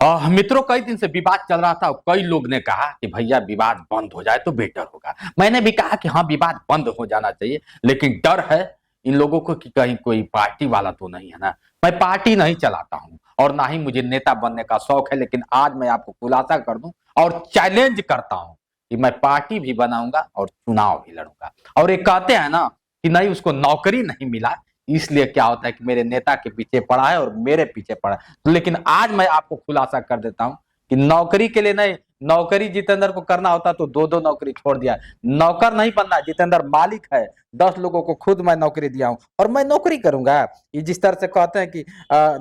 मित्रों, कई दिन से विवाद चल रहा था। कई लोग ने कहा कि भैया विवाद बंद हो जाए तो बेटर होगा। मैंने भी कहा कि हाँ, विवाद बंद हो जाना चाहिए, लेकिन डर है इन लोगों को कि कहीं कोई पार्टी वाला तो नहीं है ना। मैं पार्टी नहीं चलाता हूं और ना ही मुझे नेता बनने का शौक है, लेकिन आज मैं आपको खुलासा कर दूं और चैलेंज करता हूं कि मैं पार्टी भी बनाऊंगा और चुनाव भी लड़ूंगा। और ये कहते हैं ना कि नहीं, उसको नौकरी नहीं मिला, इसलिए क्या होता है कि मेरे नेता के पीछे पड़ा है और मेरे पीछे पड़ा है। लेकिन आज मैं आपको खुलासा कर देता हूं कि नौकरी के लिए नहीं, नौकरी जितेंद्र को करना होता तो दो दो नौकरी छोड़ दिया। नौकर नहीं बनना, जितेंद्र मालिक है। 10 लोगों को खुद मैं नौकरी दिया हूं और मैं नौकरी करूंगा। ये जिस तरह से कहते हैं कि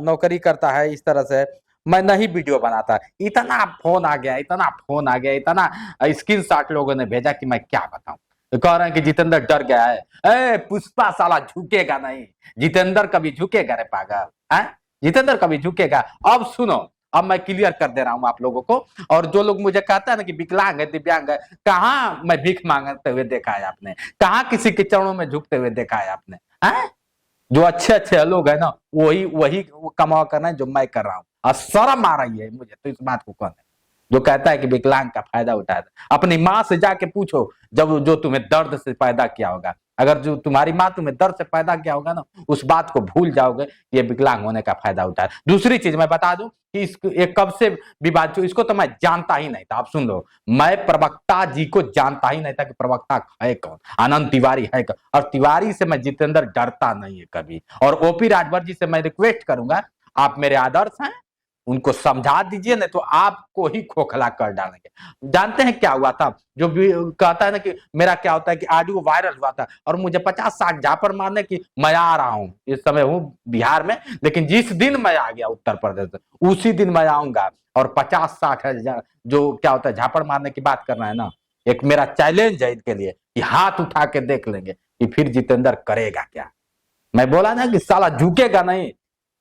नौकरी करता है, इस तरह से मैं नहीं वीडियो बनाता। इतना फोन आ गया, इतना फोन आ गया, इतना स्क्रीन शॉट लोगों ने भेजा कि मैं क्या बताऊं। तो कह रहे हैं कि जितेंद्र डर गया है। पुष्पा साला झुकेगा नहीं, जितेंद्र कभी झुकेगा रे पागल है? जितेंद्र कभी झुकेगा? अब सुनो, अब मैं क्लियर कर दे रहा हूं आप लोगों को। और जो लोग मुझे कहते हैं ना कि विकलांग है, दिव्यांग है, कहाँ मैं भीख मांगते हुए देखा है आपने? कहाँ किसी के चरणों में झुकते हुए देखा है आपने? है? जो अच्छे अच्छे लोग है ना, वही वही कमावा करना है जो मैं कर रहा हूँ। और शर्म आ रही है मुझे तो इस बात को कहने, जो कहता है कि विकलांग का फायदा उठाया था। अपनी माँ से जाके पूछो, जब जो तुम्हें दर्द से पैदा किया होगा। अगर जो तुम्हारी माँ तुम्हें दर्द से पैदा किया होगा ना, उस बात को भूल जाओगे, ये विकलांग होने का फायदा उठाया। दूसरी चीज मैं बता दूं कि इसको ये कब से विवाद, जो इसको तो मैं जानता ही नहीं था। आप सुन लो, मैं प्रवक्ता जी को जानता ही नहीं था कि प्रवक्ता है कौन, आनंद तिवारी है कौन। और तिवारी से मैं जितेंद्र डरता नहीं है कभी। और ओपी राजभर जी से मैं रिक्वेस्ट करूंगा, आप मेरे आदर्श हैं, उनको समझा दीजिए, नहीं तो आपको ही खोखला कर डालेंगे। जानते हैं क्या हुआ था? जो भी कहता है ना कि मेरा क्या होता है कि ऑडियो वायरल हुआ था और मुझे 50-60 झापड़ मारने की, मैं आ रहा हूं, इस समय हूं बिहार में, लेकिन जिस दिन मैं आ गया उत्तर प्रदेश उसी दिन मैं आऊंगा और 50-60 जो क्या होता है झापड़ मारने की बात करना है ना। एक मेरा चैलेंज है इनके लिए कि हाथ उठा के देख लेंगे कि फिर जितेंद्र करेगा क्या। मैं बोला ना कि साला झुकेगा नहीं,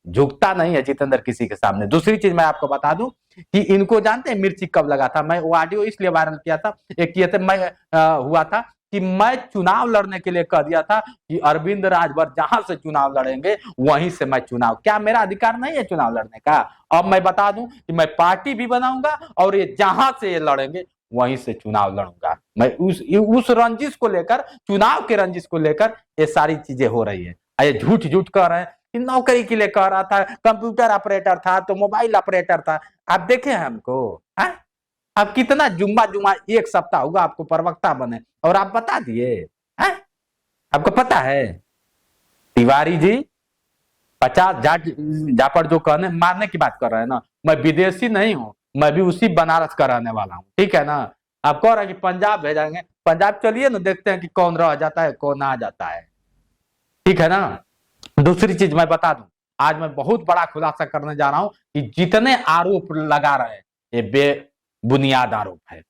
झुकता नहीं है जितेंद्र किसी के सामने। दूसरी चीज मैं आपको बता दूं कि इनको जानते हैं मिर्ची कब लगा था? मैं वो ऑडियो इसलिए वायरल किया था, एक ये मैं हुआ था कि मैं चुनाव लड़ने के लिए कह दिया था कि अरविंद राजभर जहां से चुनाव लड़ेंगे वहीं से मैं चुनाव, क्या मेरा अधिकार नहीं है चुनाव लड़ने का? अब मैं बता दूं कि मैं पार्टी भी बनाऊंगा और ये जहां से ये लड़ेंगे वहीं से चुनाव लड़ूंगा। मैं उस रंजिश को लेकर, चुनाव के रंजिश को लेकर ये सारी चीजें हो रही है। ये झूठ झूठ कह रहे हैं कि नौकरी के लिए कह रहा था, कंप्यूटर ऑपरेटर था तो मोबाइल ऑपरेटर था। आप देखे हैं हमको? है? अब कितना जुम्मा जुम्मा, एक सप्ताह हुआ आपको प्रवक्ता बने और आप बता दिए? है? आपको पता है तिवारी जी 50 जापड़ जो कहने मारने की बात कर रहे हैं ना, मैं विदेशी नहीं हूं, मैं भी उसी बनारस का रहने वाला हूं, ठीक है ना? आप कह रहे हैं कि पंजाब भेजेंगे, पंजाब चलिए ना, देखते हैं कि कौन रह जाता है कौन आ जाता है, ठीक है ना? दूसरी चीज मैं बता दूं, आज मैं बहुत बड़ा खुलासा करने जा रहा हूं कि जितने आरोप लगा रहे हैं ये बेबुनियाद आरोप है।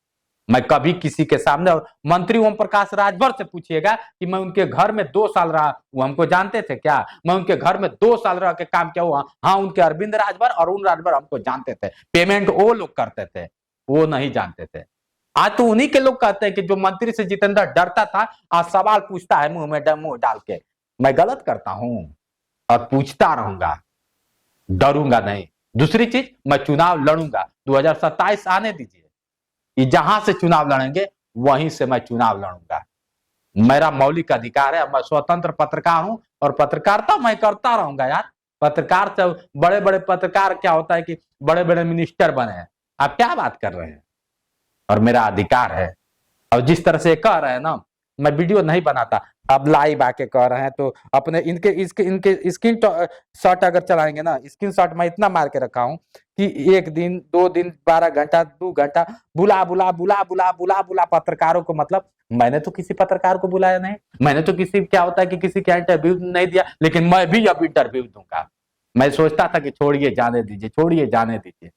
मैं कभी किसी के सामने, और मंत्री ओम प्रकाश राजभर से पूछिएगा कि मैं उनके घर में 2 साल रहा, वो हमको जानते थे क्या? मैं उनके घर में 2 साल रह के काम किया हुआ। हाँ, उनके अरविंद राजभर और अरुण राजभर हमको जानते थे, पेमेंट वो लोग करते थे, वो नहीं जानते थे। आज तो उन्हीं के लोग कहते हैं कि जो मंत्री से जितेंद्र डरता था, आज सवाल पूछता है मुंह में मुंह डाल के। मैं गलत करता हूं और पूछता रहूंगा, डरूंगा नहीं। दूसरी चीज, मैं चुनाव लड़ूंगा। 2027 आने दीजिए, जहां से चुनाव लड़ेंगे वहीं से मैं चुनाव लड़ूंगा। मेरा मौलिक अधिकार है, मैं स्वतंत्र पत्रकार हूं और पत्रकारिता मैं करता रहूंगा यार। पत्रकार से बड़े बड़े पत्रकार क्या होता है कि बड़े बड़े मिनिस्टर बने हैं, आप क्या बात कर रहे हैं? और मेरा अधिकार है। और जिस तरह से कह रहे हैं ना, मैं वीडियो नहीं बनाता, अब लाइव आके कह रहे हैं तो अपने इनके स्क्रीन शॉट अगर चलाएंगे ना, स्क्रीन शॉट मैं इतना मार के रखा हूं कि 1 दिन 2 दिन 12 घंटा 2 घंटा बुला बुला बुला बुला बुला बुला पत्रकारों को। मतलब मैंने तो किसी पत्रकार को बुलाया नहीं, मैंने तो किसी, क्या होता है कि किसी का इंटरव्यू नहीं दिया, लेकिन मैं भी अब इंटरव्यू दूंगा। मैं सोचता था कि छोड़िए जाने दीजिए, छोड़िए जाने दीजिए।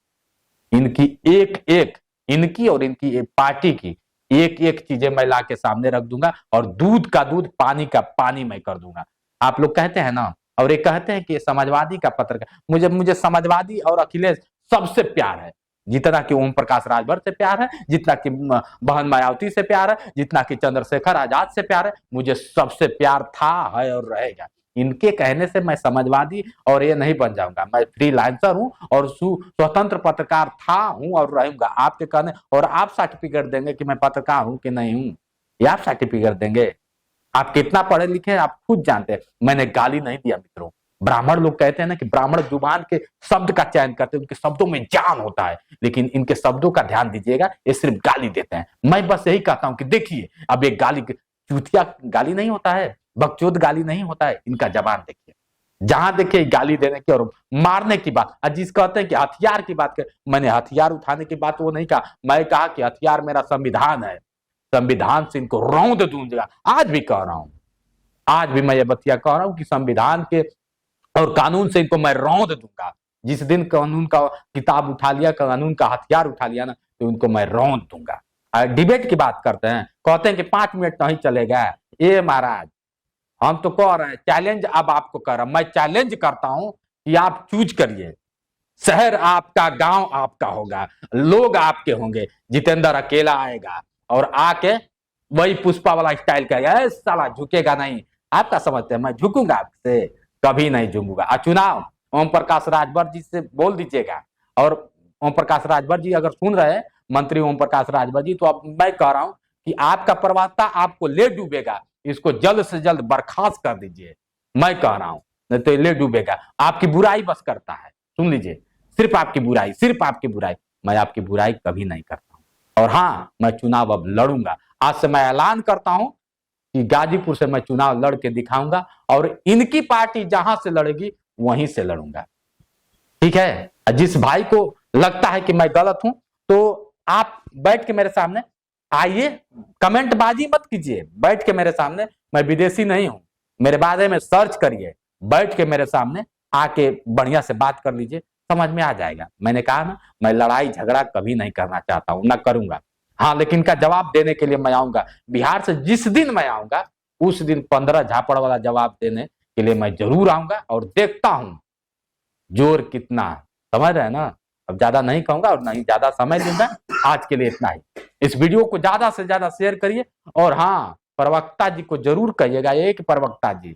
इनकी एक एक, इनकी और इनकी पार्टी की एक एक चीजें मैं ला के सामने रख दूंगा और दूध का दूध पानी का पानी मैं कर दूंगा। आप लोग कहते हैं ना, और ये कहते हैं कि समाजवादी का पत्रकार, मुझे समाजवादी और अखिलेश सबसे प्यार है, जितना कि ओम प्रकाश राजभर से प्यार है, जितना कि बहन मायावती से प्यार है, जितना कि चंद्रशेखर आजाद से प्यार है, मुझे सबसे प्यार था, है और रहेगा। इनके कहने से मैं समाजवादी और ये नहीं बन जाऊंगा। मैं फ्रीलांसर हूं और स्वतंत्र पत्रकार था, हूं और रहूंगा। आपके कहने और आप सर्टिफिकेट देंगे कि मैं पत्रकार हूं कि नहीं हूं, ये आप सर्टिफिकेट देंगे। आप कितना पढ़े लिखे हैं आप खुद जानते हैं। मैंने गाली नहीं दिया मित्रों। ब्राह्मण लोग कहते हैं ना कि ब्राह्मण जुबान के शब्द का चयन करते हैं, उनके शब्दों में जान होता है, लेकिन इनके शब्दों का ध्यान दीजिएगा, ये सिर्फ गाली देते हैं। मैं बस यही कहता हूं कि देखिए, अब ये गाली चूतिया गाली नहीं होता है, बकचोद गाली नहीं होता है, इनका जबान देखिए, जहां देखिए गाली देने की और मारने की बात। जिस कहते हैं कि हथियार की बात कर, मैंने हथियार उठाने की बात वो नहीं कहा। मैं कहा कि हथियार मेरा संविधान है, संविधान से इनको रौंद दूंगा। आज भी कह रहा हूं, आज भी मैं ये बतिया कह रहा हूं कि संविधान के और कानून से इनको मैं रौंद दूंगा। जिस दिन कानून का किताब उठा लिया, कानून का हथियार उठा लिया ना, तो उनको मैं रौंद दूंगा। डिबेट की बात करते हैं, कहते हैं कि 5 मिनट नहीं चलेगा। ये महाराज, हम तो कह रहे हैं चैलेंज, अब आपको कर रहा हूं, मैं चैलेंज करता हूं कि आप चूज करिए। शहर आपका, गांव आपका होगा, लोग आपके होंगे। जितेंद्र अकेला आएगा और आके वही पुष्पा वाला स्टाइल करेगा, साला झुकेगा नहीं। आपका समझते हैं मैं झुकूंगा आपसे? कभी नहीं झुकूंगा। चुनाव ओम प्रकाश राजभर जी से बोल दीजिएगा, और ओम प्रकाश राजभर जी अगर सुन रहे हैं, मंत्री ओम प्रकाश राजभर जी, तो अब मैं कह रहा हूं कि आपका प्रवक्ता आपको ले डूबेगा, इसको जल्द से जल्द बर्खास्त कर दीजिए। मैं कह रहा हूं, नहीं तो ले डूबेगा। आपकी बुराई बस करता है, सुन लीजिए, सिर्फ आपकी बुराई, सिर्फ आपकी बुराई। मैं आपकी बुराई कभी नहीं करता हूं। और हाँ, मैं चुनाव अब लड़ूंगा। आज से मैं ऐलान करता हूं कि गाजीपुर से मैं चुनाव लड़ के दिखाऊंगा, और इनकी पार्टी जहां से लड़ेगी वहीं से लड़ूंगा। ठीक है? जिस भाई को लगता है कि मैं गलत हूं, तो आप बैठ के मेरे सामने आइए, कमेंट बाजी मत कीजिए, बैठ के मेरे सामने, मैं विदेशी नहीं हूं, मेरे बारे में सर्च करिए, बैठ के मेरे सामने आके बढ़िया से बात कर लीजिए, समझ में आ जाएगा। मैंने कहा ना, मैं लड़ाई झगड़ा कभी नहीं करना चाहता हूं, ना करूंगा। हाँ, लेकिन इनका जवाब देने के लिए मैं आऊंगा। बिहार से जिस दिन मैं आऊंगा, उस दिन 15 झापड़ वाला जवाब देने के लिए मैं जरूर आऊंगा, और देखता हूं जोर कितना। समझ रहे हैं ना? अब ज्यादा नहीं कहूंगा और नहीं ज्यादा समय दूंगा। आज के लिए इतना ही। इस वीडियो को ज्यादा से ज्यादा शेयर करिए, और हाँ, प्रवक्ता जी को जरूर कहिएगा, एक प्रवक्ता जी,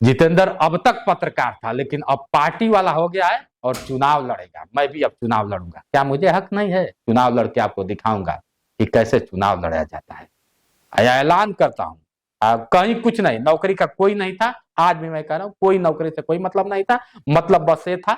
जितेंद्र अब तक पत्रकार था, लेकिन अब पार्टी वाला हो गया है और चुनाव लड़ेगा। मैं भी अब चुनाव लड़ूंगा। क्या मुझे हक नहीं है? चुनाव लड़के आपको दिखाऊंगा कि कैसे चुनाव लड़ा जाता है। ऐलान करता हूं, कहीं कुछ नहीं, नौकरी का कोई नहीं था। आज भी मैं कह रहा हूं, कोई नौकरी से कोई मतलब नहीं था। मतलब बस ये था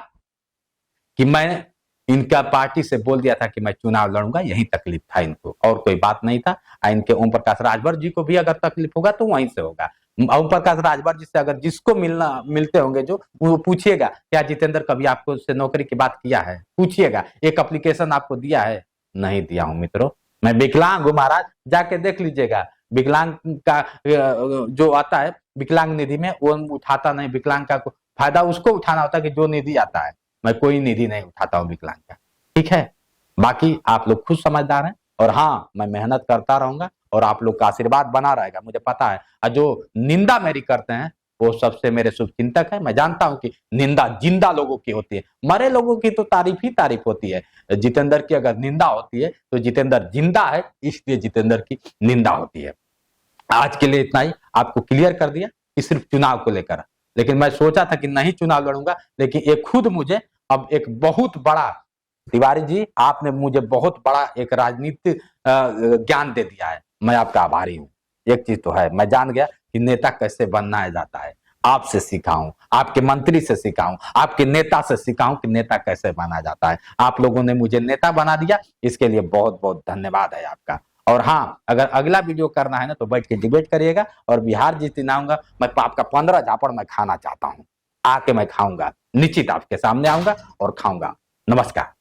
कि मैं इनका पार्टी से बोल दिया था कि मैं चुनाव लड़ूंगा, यही तकलीफ था इनको, और कोई बात नहीं था। इनके ओम प्रकाश राजभर जी को भी अगर तकलीफ होगा तो वहीं से होगा। ओम प्रकाश राजभर जी से अगर जिसको मिलते होंगे, जो वो पूछिएगा, क्या जितेंद्र कभी आपको उससे नौकरी की बात किया है? पूछिएगा। एक एप्लीकेशन आपको दिया है? नहीं दिया हूं मित्रों। मैं विकलांग हूं महाराज, जाके देख लीजिएगा। विकलांग का जो आता है विकलांग निधि में, वो उठाता नहीं। विकलांग का फायदा उसको उठाना होता है कि जो निधि आता है। मैं कोई निधि नहीं उठाता हूं विकलांग का। ठीक है? बाकी आप लोग खुद समझदार हैं, और हाँ, मैं मेहनत करता रहूंगा, और आप लोग का आशीर्वाद बना रहेगा, मुझे पता है। और जो निंदा मेरी करते हैं वो सबसे मेरे शुभचिंतक है। मैं जानता हूं कि निंदा जिंदा लोगों की होती है, मरे लोगों की तो तारीफ ही तारीफ होती है। जितेंद्र की अगर निंदा होती है तो जितेंद्र जिंदा है, इसलिए जितेंद्र की निंदा होती है। आज के लिए इतना ही, आपको क्लियर कर दिया कि सिर्फ चुनाव को लेकर। लेकिन मैं सोचा था कि नहीं चुनाव लड़ूंगा, लेकिन ये खुद मुझे अब एक बहुत बड़ा, तिवारी जी आपने मुझे बहुत बड़ा एक राजनीतिक ज्ञान दे दिया है। मैं आपका आभारी हूँ। एक चीज तो है, मैं जान गया कि नेता कैसे बनना जाता है। आपसे सीखा हूं, आपके मंत्री से सीखा हूं, आपके नेता से सीखा हूं कि नेता कैसे बना जाता है। आप लोगों ने मुझे नेता बना दिया, इसके लिए बहुत बहुत धन्यवाद है आपका। और हाँ, अगर अगला वीडियो करना है ना, तो बैठ के डिबेट करिएगा, और बिहार जिस दिन आऊंगा, मैं आपका 15 झापड़ मैं खाना चाहता हूं। आके मैं खाऊंगा, निश्चित आपके सामने आऊंगा और खाऊंगा। नमस्कार।